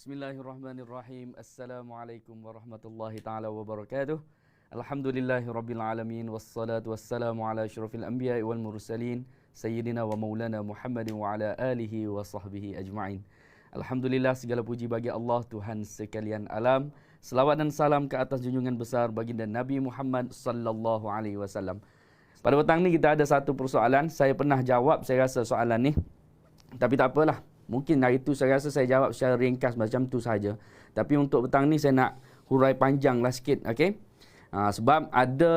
Bismillahirrahmanirrahim. Assalamualaikum warahmatullahi taala wabarakatuh. Alhamdulillahirabbil alamin wassalatu wassalamu ala asyrafil anbiya'i wal mursalin sayyidina wa maulana Muhammadin wa ala alihi wa sahbihi ajma'in. Alhamdulillah, segala puji bagi Allah Tuhan sekalian alam. Selawat dan salam ke atas junjungan besar baginda Nabi Muhammad sallallahu alaihi wasallam. Pada petang ni kita ada satu persoalan. Saya pernah jawab saya rasa soalan ni. Tapi tak apalah. Mungkin hari itu saya rasa saya jawab secara ringkas macam tu saja. Tapi untuk petang ni saya nak hurai panjang lah sikit. Okay? Sebab ada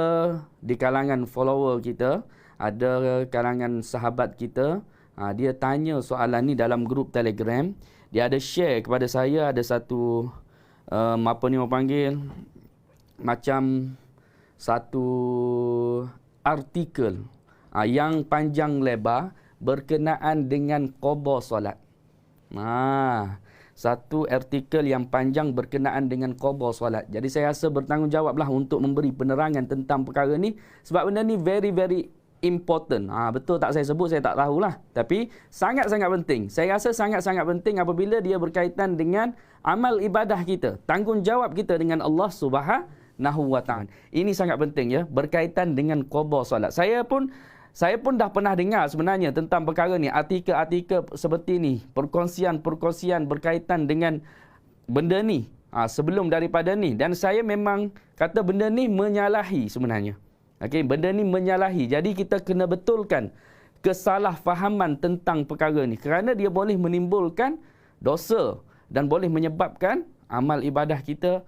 di kalangan follower kita, ada kalangan sahabat kita, dia tanya soalan ni dalam grup Telegram. Dia ada share kepada saya, ada satu apa ni orang panggil, macam satu artikel yang panjang lebar berkenaan dengan qada solat. Satu artikel yang panjang berkenaan dengan qada solat. Jadi saya rasa bertanggungjawablah untuk memberi penerangan tentang perkara ni, sebab benda ni very important. Betul tak saya sebut, saya tak tahulah. Tapi sangat-sangat penting. Saya rasa sangat-sangat penting apabila dia berkaitan dengan amal ibadah kita, tanggungjawab kita dengan Allah Subhanahu wa taala. Ini sangat penting ya, berkaitan dengan qada solat. Saya pun dah pernah dengar sebenarnya tentang perkara ni, artikel-artikel seperti ni, perkongsian berkaitan dengan benda ni sebelum daripada ni, dan saya memang kata benda ni menyalahi sebenarnya. Okey, benda ni menyalahi. Jadi kita kena betulkan kesalahfahaman tentang perkara ni, kerana dia boleh menimbulkan dosa dan boleh menyebabkan amal ibadah kita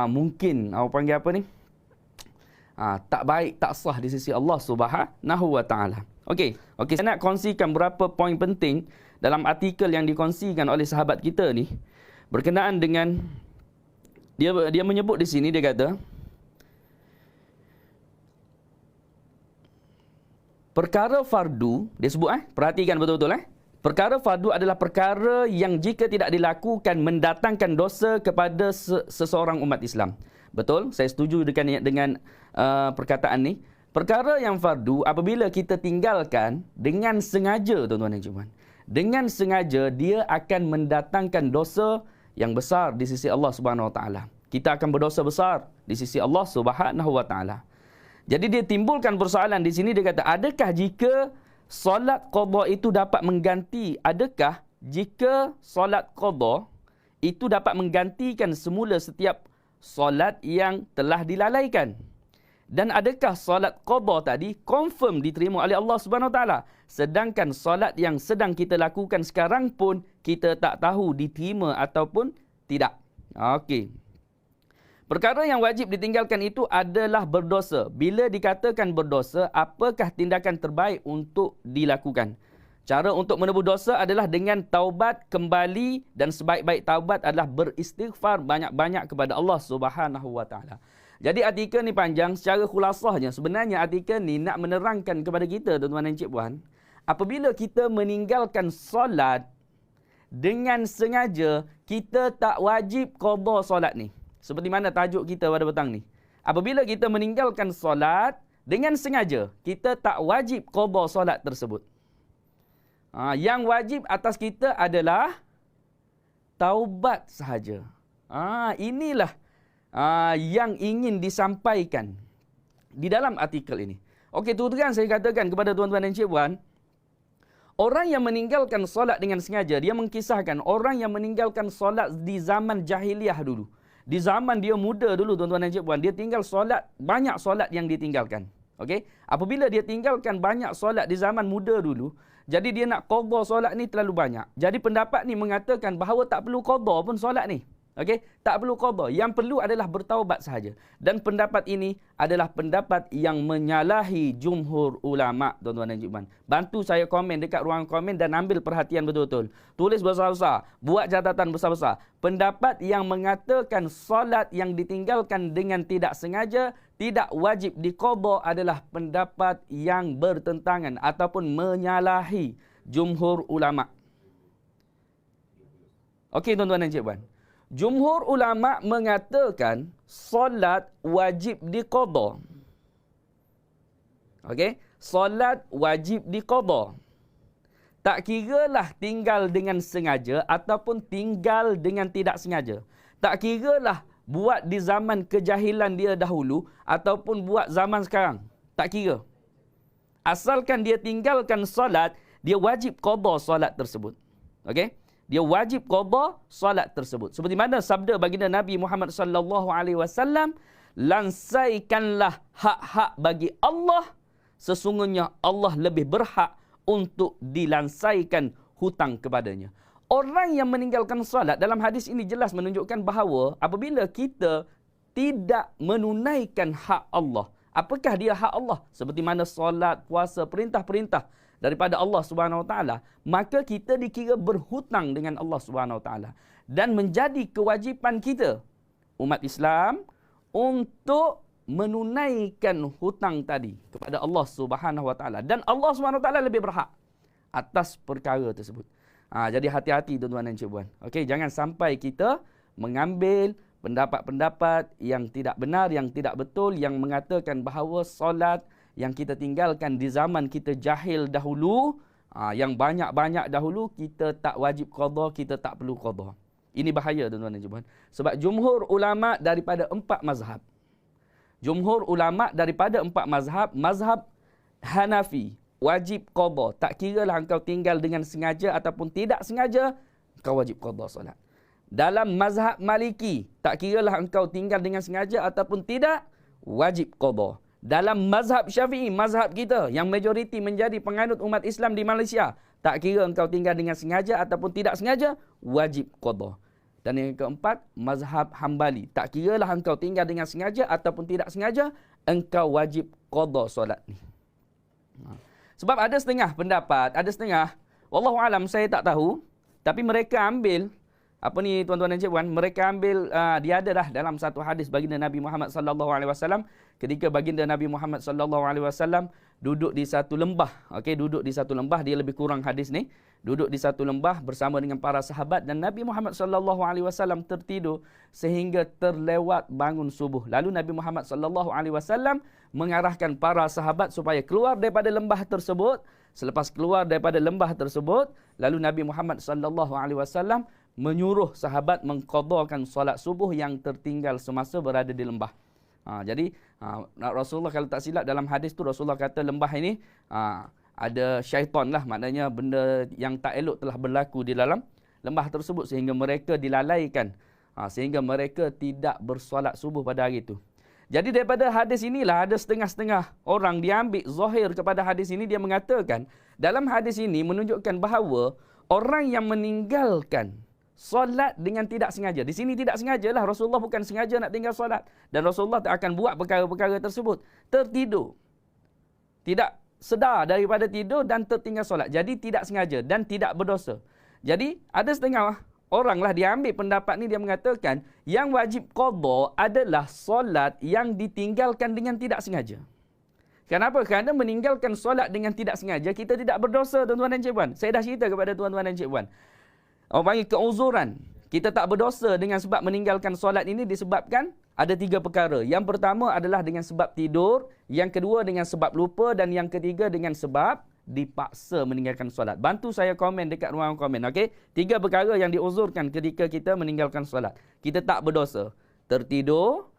mungkin apa panggil apa ni? Tak baik, tak sah di sisi Allah Subhanahu wa taala. Okey, saya nak kongsikan beberapa poin penting dalam artikel yang dikongsikan oleh sahabat kita ni berkenaan dengan dia menyebut di sini, dia kata perkara fardu, dia sebut perhatikan betul-betul perkara fardu adalah perkara yang jika tidak dilakukan mendatangkan dosa kepada seseorang umat Islam. Betul, saya setuju dengan perkataan ni. Perkara yang fardu apabila kita tinggalkan dengan sengaja, tuan-tuan dan puan, dengan sengaja, dia akan mendatangkan dosa yang besar di sisi Allah Subhanahu wa taala. Kita akan berdosa besar di sisi Allah Subhanahu wa taala. Jadi dia timbulkan persoalan di sini, dia kata, adakah jika solat qada itu dapat mengganti, adakah jika solat qada itu dapat menggantikan semula setiap solat yang telah dilalaikan? Dan adakah solat qada tadi confirm diterima oleh Allah Subhanahu Wa Taala, sedangkan solat yang sedang kita lakukan sekarang pun kita tak tahu diterima ataupun tidak? Okey. Perkara yang wajib ditinggalkan itu adalah berdosa. Bila dikatakan berdosa, apakah tindakan terbaik untuk dilakukan? Cara untuk menebus dosa adalah dengan taubat kembali, dan sebaik-baik taubat adalah beristighfar banyak-banyak kepada Allah Subhanahu Wa Taala. Jadi artikel ni panjang, secara khulasahnya sebenarnya artikel ni nak menerangkan kepada kita, tuan-tuan dan cik puan, apabila kita meninggalkan solat dengan sengaja, kita tak wajib qada solat ni. Seperti mana tajuk kita pada petang ni. Apabila kita meninggalkan solat dengan sengaja, kita tak wajib qada solat tersebut. Yang wajib atas kita adalah taubat sahaja. Inilah yang ingin disampaikan di dalam artikel ini. Okey, terang saya katakan kepada tuan-tuan dan cik puan, orang yang meninggalkan solat dengan sengaja, dia mengkisahkan orang yang meninggalkan solat di zaman jahiliah dulu. Di zaman dia muda dulu, tuan-tuan dan cik puan, dia tinggal solat, banyak solat yang ditinggalkan. Okey, apabila dia tinggalkan banyak solat di zaman muda dulu, jadi dia nak qada solat ni terlalu banyak. Jadi pendapat ni mengatakan bahawa tak perlu qada pun solat ni. Okey, tak perlu qada. Yang perlu adalah bertaubat sahaja. Dan pendapat ini adalah pendapat yang menyalahi jumhur ulama, tuan-tuan dan cikgu. Bantu saya komen dekat ruang komen dan ambil perhatian betul-betul. Tulis besar-besar, buat catatan besar-besar. Pendapat yang mengatakan solat yang ditinggalkan dengan tidak sengaja tidak wajib diqada adalah pendapat yang bertentangan ataupun menyalahi jumhur ulama. Okey, tuan-tuan dan cikgu. Jumhur ulama mengatakan solat wajib diqada. Okey, solat wajib diqada. Tak kiralah tinggal dengan sengaja ataupun tinggal dengan tidak sengaja. Tak kiralah buat di zaman kejahilan dia dahulu ataupun buat zaman sekarang. Tak kira. Asalkan dia tinggalkan solat, dia wajib qada solat tersebut. Okey? Dia wajib qada solat tersebut. Seperti mana sabda baginda Nabi Muhammad sallallahu alaihi wasallam, lansaikanlah hak-hak bagi Allah, sesungguhnya Allah lebih berhak untuk dilansaikan hutang kepadanya. Orang yang meninggalkan solat dalam hadis ini jelas menunjukkan bahawa apabila kita tidak menunaikan hak Allah, apakah dia hak Allah? Seperti mana solat, puasa, perintah-perintah daripada Allah Subhanahu Wa Taala, maka kita dikira berhutang dengan Allah Subhanahu Wa Taala dan menjadi kewajipan kita umat Islam untuk menunaikan hutang tadi kepada Allah Subhanahu Wa Taala, dan Allah Subhanahu Wa Taala lebih berhak atas perkara tersebut. Jadi hati-hati tuan-tuan dan cikgu-puan. Okey, jangan sampai kita mengambil pendapat-pendapat yang tidak benar, yang tidak betul, yang mengatakan bahawa solat yang kita tinggalkan di zaman kita jahil dahulu, yang banyak-banyak dahulu, kita tak wajib qada, kita tak perlu qada. Ini bahaya tuan-tuan dan cikgu-puan. Sebab jumhur ulama daripada 4 mazhab. Jumhur ulama daripada 4 mazhab, mazhab Hanafi, wajib qada. Tak kiralah engkau tinggal dengan sengaja ataupun tidak sengaja, engkau wajib qada solat. Dalam mazhab Maliki, tak kiralah engkau tinggal dengan sengaja ataupun tidak, wajib qada. Dalam mazhab Syafi'i, mazhab kita yang majoriti menjadi penganut umat Islam di Malaysia, tak kira engkau tinggal dengan sengaja ataupun tidak sengaja, wajib qada. Dan yang keempat, mazhab Hambali. Tak kiralah engkau tinggal dengan sengaja ataupun tidak sengaja, engkau wajib qada solat ni. Sebab ada setengah pendapat, ada setengah, wallahu alam, saya tak tahu, tapi mereka ambil, apa ni tuan-tuan dan cikgu-puan, mereka ambil, dia ada dah dalam satu hadis baginda Nabi Muhammad sallallahu alaihi wasallam, ketika baginda Nabi Muhammad sallallahu alaihi wasallam duduk di satu lembah. Okey, duduk di satu lembah, dia lebih kurang hadis ni. Duduk di satu lembah bersama dengan para sahabat, dan Nabi Muhammad sallallahu alaihi wasallam tertidur sehingga terlewat bangun subuh. Lalu Nabi Muhammad sallallahu alaihi wasallam mengarahkan para sahabat supaya keluar daripada lembah tersebut. Selepas keluar daripada lembah tersebut, lalu Nabi Muhammad sallallahu alaihi wasallam menyuruh sahabat mengqadakan solat subuh yang tertinggal semasa berada di lembah. Jadi Rasulullah, kalau tak silap dalam hadis tu, Rasulullah kata lembah ini ada syaitan lah, maknanya benda yang tak elok telah berlaku di dalam lembah tersebut sehingga mereka dilalaikan, sehingga mereka tidak bersolat subuh pada hari itu. Jadi daripada hadis inilah ada setengah-setengah orang diambil zahir kepada hadis ini, dia mengatakan dalam hadis ini menunjukkan bahawa orang yang meninggalkan solat dengan tidak sengaja. Di sini tidak sengajalah, Rasulullah bukan sengaja nak tinggal solat, dan Rasulullah tak akan buat perkara-perkara tersebut. Tertidur, tidak sedar daripada tidur dan tertinggal solat. Jadi tidak sengaja dan tidak berdosa. Jadi ada setengah orang lah dia ambil pendapat ni, dia mengatakan yang wajib qada adalah solat yang ditinggalkan dengan tidak sengaja. Kenapa? Kerana meninggalkan solat dengan tidak sengaja, kita tidak berdosa tuan-tuan dan cikgu-puan. Saya dah cerita kepada tuan-tuan dan cikgu-puan. Orang panggil keuzuran. Kita tak berdosa dengan sebab meninggalkan solat ini disebabkan ada 3 perkara. Yang pertama adalah dengan sebab tidur, yang kedua dengan sebab lupa, dan yang ketiga dengan sebab dipaksa meninggalkan solat. Bantu saya komen dekat ruang komen, okey? 3 perkara yang diuzurkan ketika kita meninggalkan solat. Kita tak berdosa. Tertidur,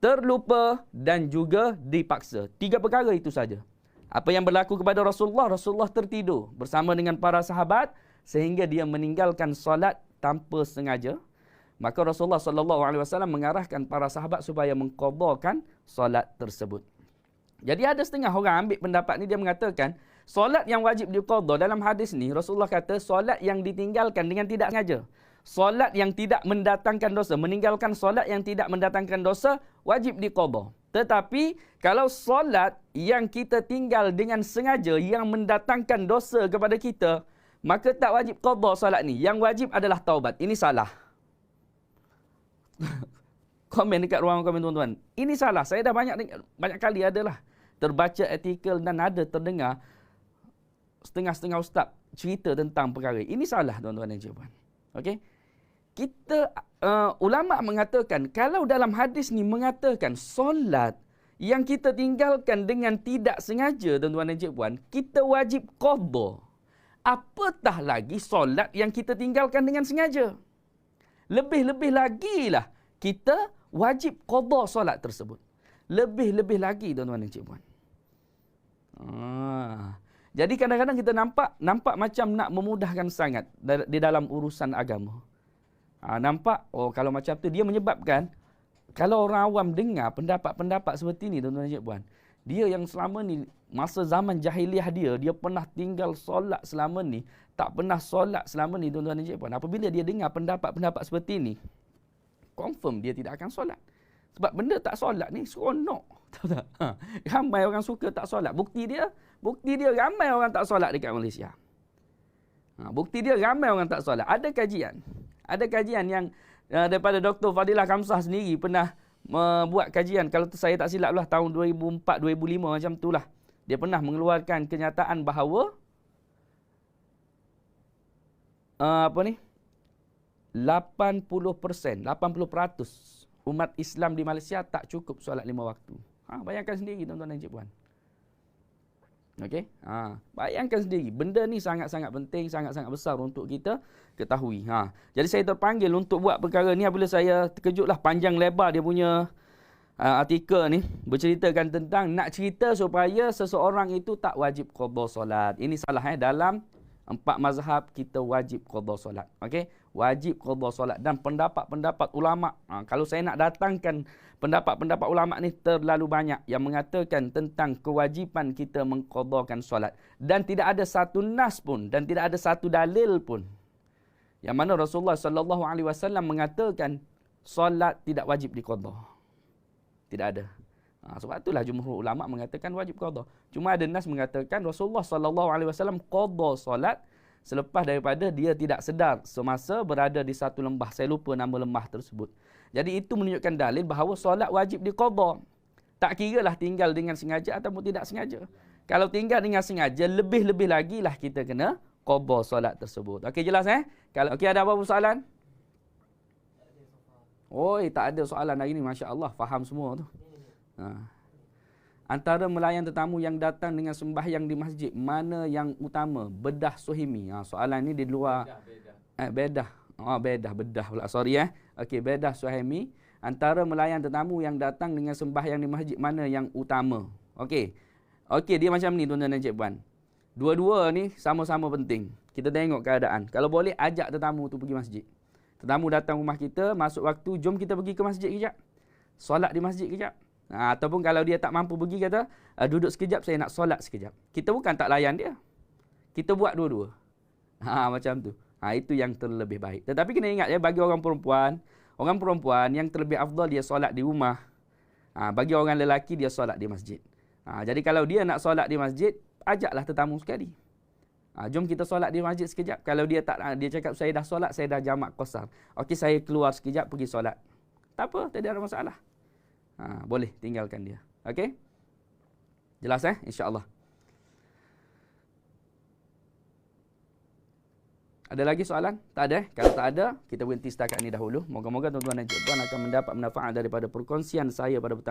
terlupa dan juga dipaksa. 3 perkara itu saja. Apa yang berlaku kepada Rasulullah? Rasulullah tertidur bersama dengan para sahabat sehingga dia meninggalkan solat tanpa sengaja. Maka Rasulullah sallallahu alaihi wasallam mengarahkan para sahabat supaya mengqadakan solat tersebut. Jadi ada setengah orang ambil pendapat ni, dia mengatakan solat yang wajib diqada dalam hadis ni, Rasulullah kata solat yang ditinggalkan dengan tidak sengaja. Solat yang tidak mendatangkan dosa, meninggalkan solat yang tidak mendatangkan dosa wajib diqada. Tetapi kalau solat yang kita tinggal dengan sengaja yang mendatangkan dosa kepada kita, maka tak wajib qada solat ni. Yang wajib adalah taubat. Ini salah. Komen dekat ruang komen tuan-tuan. Ini salah. Saya dah banyak kali adalah terbaca artikel dan ada terdengar setengah-setengah ustaz cerita tentang perkara. Ini salah tuan-tuan dan cikgu-puan. Okey? Kita ulama mengatakan kalau dalam hadis ni mengatakan solat yang kita tinggalkan dengan tidak sengaja tuan-tuan dan cikgu-puan, kita wajib qada. Apatah lagi solat yang kita tinggalkan dengan sengaja. Lebih-lebih lagi lah kita wajib qada solat tersebut. Lebih-lebih lagi tuan-tuan dan cikgu. Jadi kadang-kadang kita nampak macam nak memudahkan sangat di dalam urusan agama. Nampak, kalau macam tu dia menyebabkan, kalau orang awam dengar pendapat-pendapat seperti ni tuan-tuan dan cikgu, dia yang selama ni, masa zaman jahiliah dia pernah tinggal solat selama ni, tak pernah solat selama ni tuan-tuan dan cikgu. Apabila dia dengar pendapat-pendapat seperti ni, confirm dia tidak akan solat. Sebab benda tak solat ni seronok. Tahu tak? Ramai orang suka tak solat. Bukti dia ramai orang tak solat dekat Malaysia. Bukti dia ramai orang tak solat. Ada kajian yang daripada Dr. Fadilah Kamsah sendiri pernah membuat kajian, kalau saya tak silap lah tahun 2004-2005 macam tu lah. Dia pernah mengeluarkan kenyataan bahawa 80% umat Islam di Malaysia tak cukup solat 5 waktu. Bayangkan sendiri tuan-tuan dan cikgu. Okey? Bayangkan sendiri. Benda ni sangat-sangat penting, sangat-sangat besar untuk kita ketahui. Jadi saya terpanggil untuk buat perkara ni apabila saya terkejutlah panjang lebar dia punya artikel ni berceritakan tentang nak cerita supaya seseorang itu tak wajib qada solat. Ini salah dalam 4 mazhab kita wajib qada solat. Okey? Wajib qada solat dan pendapat-pendapat ulama. Kalau saya nak datangkan pendapat-pendapat ulama ni terlalu banyak yang mengatakan tentang kewajipan kita mengqadakan solat, dan tidak ada satu nas pun dan tidak ada satu dalil pun yang mana Rasulullah sallallahu alaihi wasallam mengatakan solat tidak wajib diqada. Tidak ada. Sebab itulah jumhur ulama mengatakan wajib qada. Cuma ada nas mengatakan Rasulullah sallallahu alaihi wasallam qada solat selepas daripada dia tidak sedar semasa berada di satu lembah. Saya lupa nama lembah tersebut. Jadi itu menunjukkan dalil bahawa solat wajib diqada. Tak kiralah tinggal dengan sengaja ataupun tidak sengaja. Kalau tinggal dengan sengaja, lebih-lebih lagi lah kita kena qada solat tersebut. Okey, jelas Kalau ada apa-apa soalan? Tak ada soalan hari ni, masya-Allah, faham semua tu. Antara melayan tetamu yang datang dengan sembahyang di masjid, mana yang utama? Bedah suhaimi. Soalan ni di luar. Bedah. Bedah pula. Sorry Okey, bedah suhaimi. Antara melayan tetamu yang datang dengan sembahyang di masjid, mana yang utama? Okey, dia macam ni tuan-tuan dan cikgu. Dua-dua ni sama-sama penting. Kita tengok keadaan. Kalau boleh, ajak tetamu tu pergi masjid. Tetamu datang rumah kita, masuk waktu, jom kita pergi ke masjid kejap. Solat di masjid kejap. Ataupun kalau dia tak mampu pergi, kata, duduk sekejap, saya nak solat sekejap. Kita bukan tak layan dia. Kita buat dua-dua. Macam tu. Itu yang terlebih baik. Tetapi kena ingat bagi orang perempuan yang terlebih afdal dia solat di rumah. Bagi orang lelaki dia solat di masjid. Jadi kalau dia nak solat di masjid, ajaklah tetamu sekali. Jom kita solat di masjid sekejap. Kalau dia cakap saya dah solat, saya dah jamak qasar. Okey, saya keluar sekejap pergi solat. Tak apa, tak ada masalah. Boleh tinggalkan dia. Okey? Jelas insya-Allah. Ada lagi soalan? Tak ada Kalau tak ada, kita berhenti setakat ini dahulu. Moga-moga tuan-tuan dan cikgu akan mendapat manfaat daripada perkongsian saya pada petang